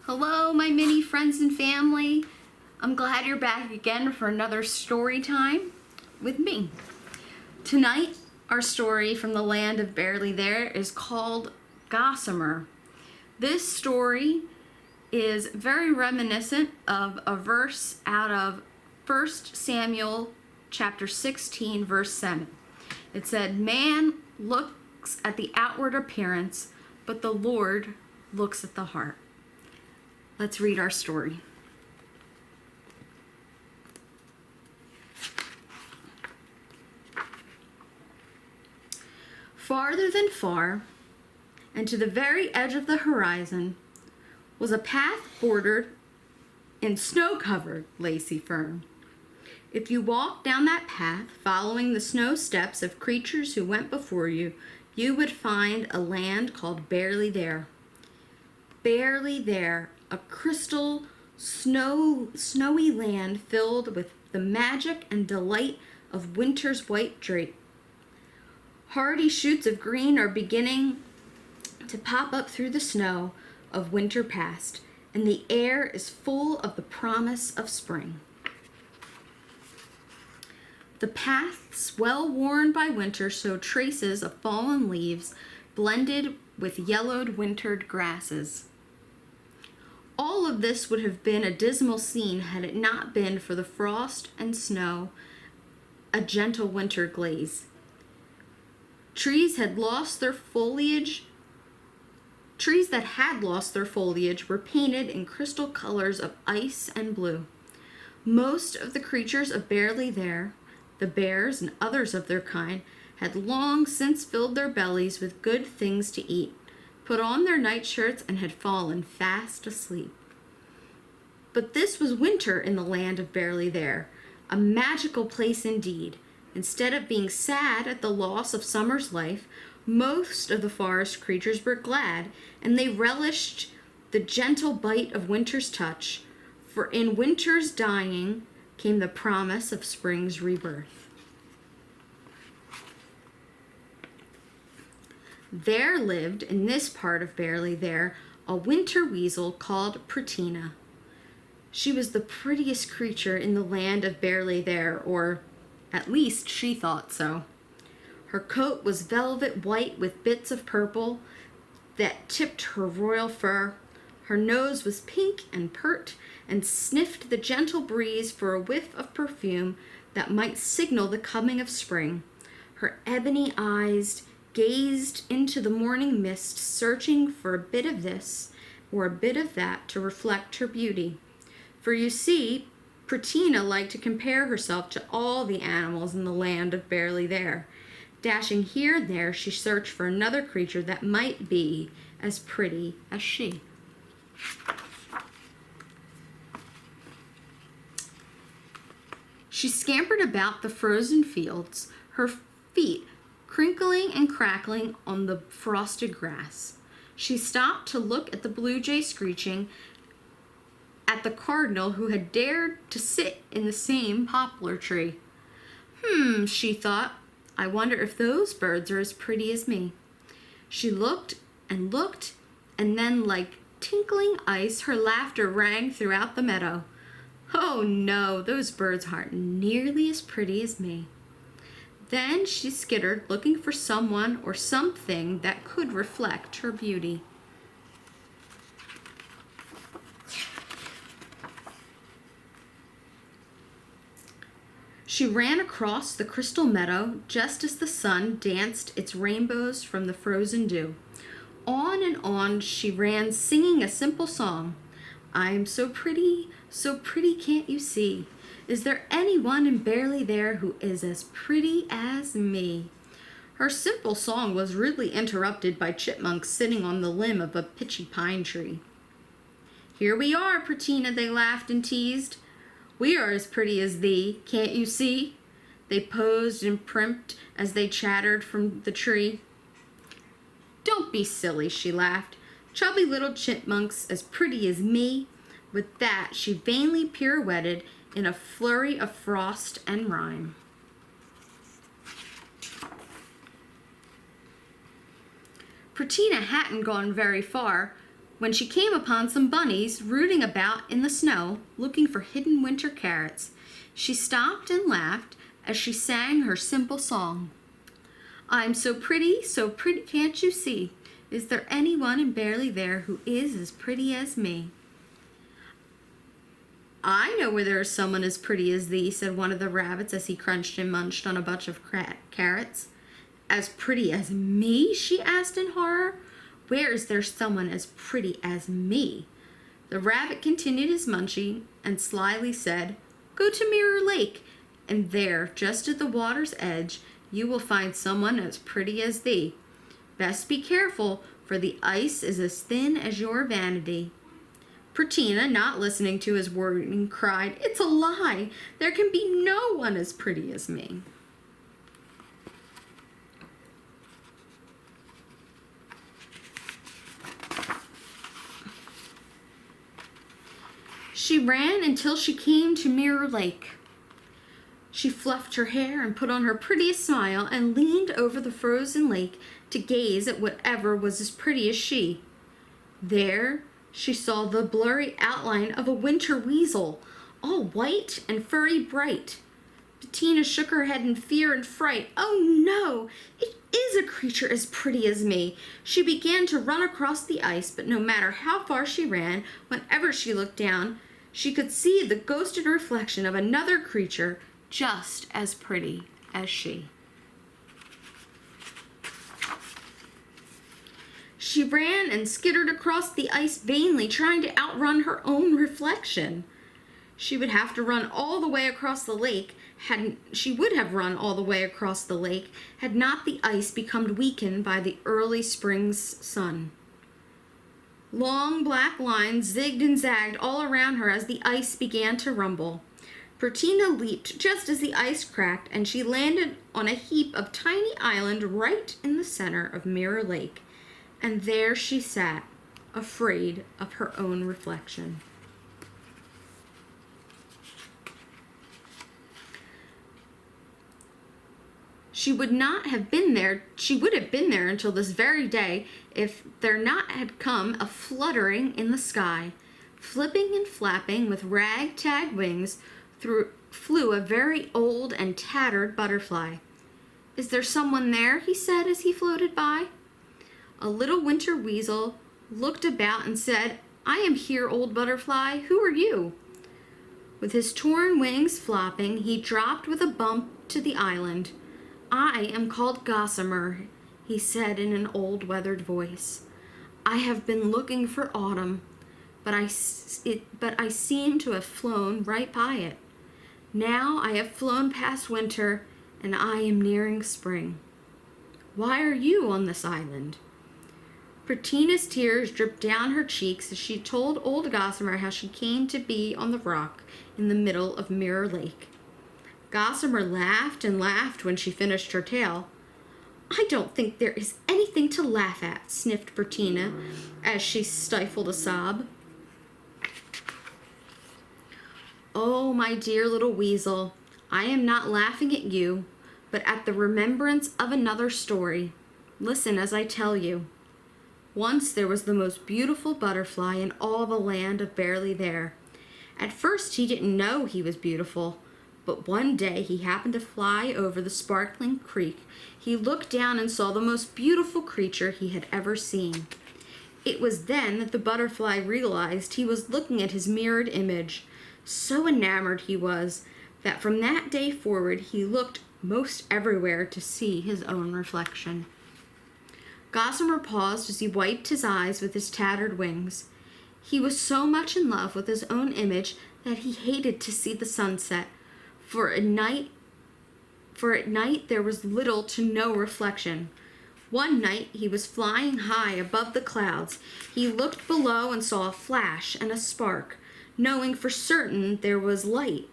Hello, my mini friends and family. I'm glad you're back again for another story time with me. Tonight, our story from the land of Barely There is called Gossamer. This story is very reminiscent of a verse out of 1 Samuel chapter 16, verse 7. It said, "Man looks at the outward appearance, but the Lord looks at the heart." Let's read our story. Farther than far, and to the very edge of the horizon, was a path bordered in snow-covered lacy fern. If you walked down that path, following the snow steps of creatures who went before you, you would find a land called Barely There. Barely There, a crystal, snowy land filled with the magic and delight of winter's white drape. Hardy shoots of green are beginning to pop up through the snow of winter past, and the air is full of the promise of spring. The paths, well worn by winter, show traces of fallen leaves blended with yellowed wintered grasses. All of this would have been a dismal scene had it not been for the frost and snow, a gentle winter glaze. Trees that had lost their foliage were painted in crystal colors of ice and blue. Most of the creatures of Barely There, the bears and others of their kind, had long since filled their bellies with good things to eat, put on their nightshirts, and had fallen fast asleep. But this was winter in the land of Barely There, a magical place indeed. Instead of being sad at the loss of summer's life, most of the forest creatures were glad, and they relished the gentle bite of winter's touch, for in winter's dying came the promise of spring's rebirth. There lived, in this part of Barely There, a winter weasel called Pratina. She was the prettiest creature in the land of Barely There, or at least she thought so. Her coat was velvet white with bits of purple that tipped her royal fur. Her nose was pink and pert and sniffed the gentle breeze for a whiff of perfume that might signal the coming of spring. Her ebony eyes gazed into the morning mist, searching for a bit of this or a bit of that to reflect her beauty. For you see, Pratina liked to compare herself to all the animals in the land of Barely There. Dashing here and there, she searched for another creature that might be as pretty as she. She scampered about the frozen fields, her feet crinkling and crackling on the frosted grass. She stopped to look at the blue jay screeching at the cardinal who had dared to sit in the same poplar tree. She thought, I wonder if those birds are as pretty as me. She looked, and then like tinkling ice, her laughter rang throughout the meadow. Oh no, those birds aren't nearly as pretty as me. Then she skittered, looking for someone or something that could reflect her beauty. She ran across the crystal meadow just as the sun danced its rainbows from the frozen dew. On and on she ran, singing a simple song. I am so pretty, can't you see? Is there anyone in Barely There who is as pretty as me? Her simple song was rudely interrupted by chipmunks sitting on the limb of a pitchy pine tree. Here we are, Pratina, they laughed and teased. We are as pretty as thee, can't you see? They posed and primped as they chattered from the tree. Don't be silly, she laughed. Chubby little chipmunks as pretty as me. With that, she vainly pirouetted in a flurry of frost and rime. Pratina hadn't gone very far when she came upon some bunnies rooting about in the snow, looking for hidden winter carrots. She stopped and laughed as she sang her simple song. I'm so pretty, can't you see? Is there anyone in Barely there who is as pretty as me? I know where there is someone as pretty as thee, said one of the rabbits as he crunched and munched on a bunch of carrots. As pretty as me? She asked in horror. Where is there someone as pretty as me? The rabbit continued his munching and slyly said, Go to Mirror Lake, and there, just at the water's edge, you will find someone as pretty as thee. Best be careful, for the ice is as thin as your vanity. Pratina, not listening to his warning, cried, It's a lie! There can be no one as pretty as me. She ran until she came to Mirror Lake. She fluffed her hair and put on her prettiest smile and leaned over the frozen lake to gaze at whatever was as pretty as she. There she saw the blurry outline of a winter weasel, all white and furry bright. Bettina shook her head in fear and fright. Oh no, it is a creature as pretty as me. She began to run across the ice, but no matter how far she ran, whenever she looked down, she could see the ghosted reflection of another creature just as pretty as she. She ran and skittered across the ice vainly, trying to outrun her own reflection. She would have run all the way across the lake had not the ice become weakened by the early spring's sun. Long black lines zigged and zagged all around her as the ice began to rumble. Pratina leaped just as the ice cracked, and she landed on a heap of tiny island right in the center of Mirror Lake. And there she sat, afraid of her own reflection. She would have been there until this very day if there not had come a fluttering in the sky. Flipping and flapping with rag-tag wings flew a very old and tattered butterfly. Is there someone there? He said as he floated by. A little winter weasel looked about and said, I am here, old butterfly. Who are you? With his torn wings flopping, he dropped with a bump to the island. I am called Gossamer, he said in an old weathered voice. I have been looking for autumn, but I seem to have flown right by it. Now I have flown past winter, and I am nearing spring. Why are you on this island? Pratina's tears dripped down her cheeks as she told old Gossamer how she came to be on the rock in the middle of Mirror Lake. Gossamer laughed and laughed when she finished her tale. I don't think there is anything to laugh at, sniffed Pratina as she stifled a sob. Oh, my dear little weasel, I am not laughing at you, but at the remembrance of another story. Listen as I tell you. Once there was the most beautiful butterfly in all the land of Barely There. At first he didn't know he was beautiful, but one day he happened to fly over the sparkling creek. He looked down and saw the most beautiful creature he had ever seen. It was then that the butterfly realized he was looking at his mirrored image. So enamored he was that from that day forward he looked most everywhere to see his own reflection. Gossamer paused as he wiped his eyes with his tattered wings. He was so much in love with his own image that he hated to see the sunset, for at night there was little to no reflection. One night he was flying high above the clouds. He looked below and saw a flash and a spark, knowing for certain there was light.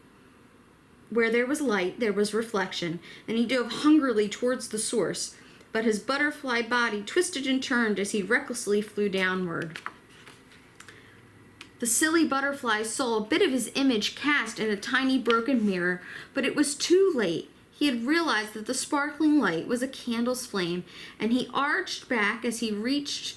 Where there was light, there was reflection, and he dove hungrily towards the source, but his butterfly body twisted and turned as he recklessly flew downward. The silly butterfly saw a bit of his image cast in a tiny broken mirror, but it was too late. He had realized that the sparkling light was a candle's flame, and he arched back as he reached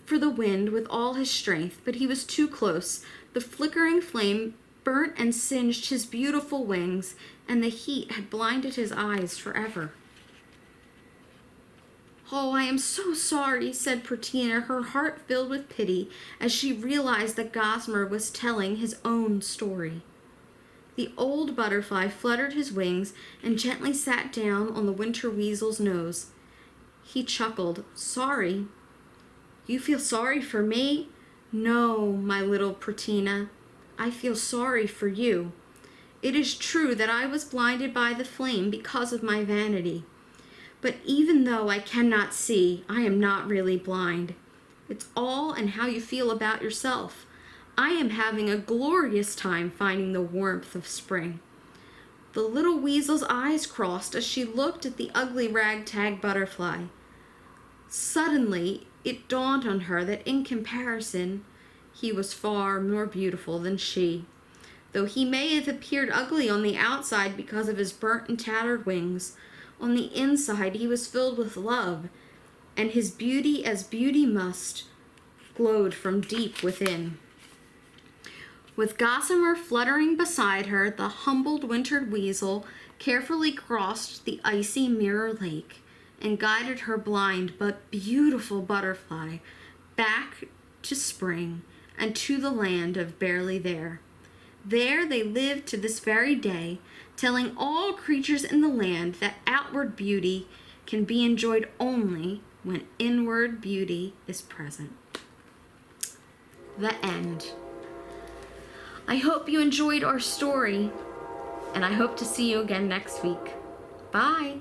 for the wind with all his strength, but he was too close. The flickering flame burnt and singed his beautiful wings, and the heat had blinded his eyes forever. "Oh, I am so sorry," said Pratina, her heart filled with pity as she realized that Gossamer was telling his own story. The old butterfly fluttered his wings and gently sat down on the winter weasel's nose. He chuckled. "Sorry? You feel sorry for me? No, my little Pratina. I feel sorry for you. It is true that I was blinded by the flame because of my vanity. But even though I cannot see, I am not really blind. It's all in how you feel about yourself. I am having a glorious time finding the warmth of spring." The little weasel's eyes crossed as she looked at the ugly ragtag butterfly. Suddenly, it dawned on her that in comparison, he was far more beautiful than she. Though he may have appeared ugly on the outside because of his burnt and tattered wings, on the inside he was filled with love, and his beauty, as beauty must, glowed from deep within. With Gossamer fluttering beside her, the humbled wintered weasel carefully crossed the icy mirror lake and guided her blind but beautiful butterfly back to spring and to the land of Barely There. There they live to this very day, telling all creatures in the land that outward beauty can be enjoyed only when inward beauty is present. The end. I hope you enjoyed our story, and I hope to see you again next week. Bye.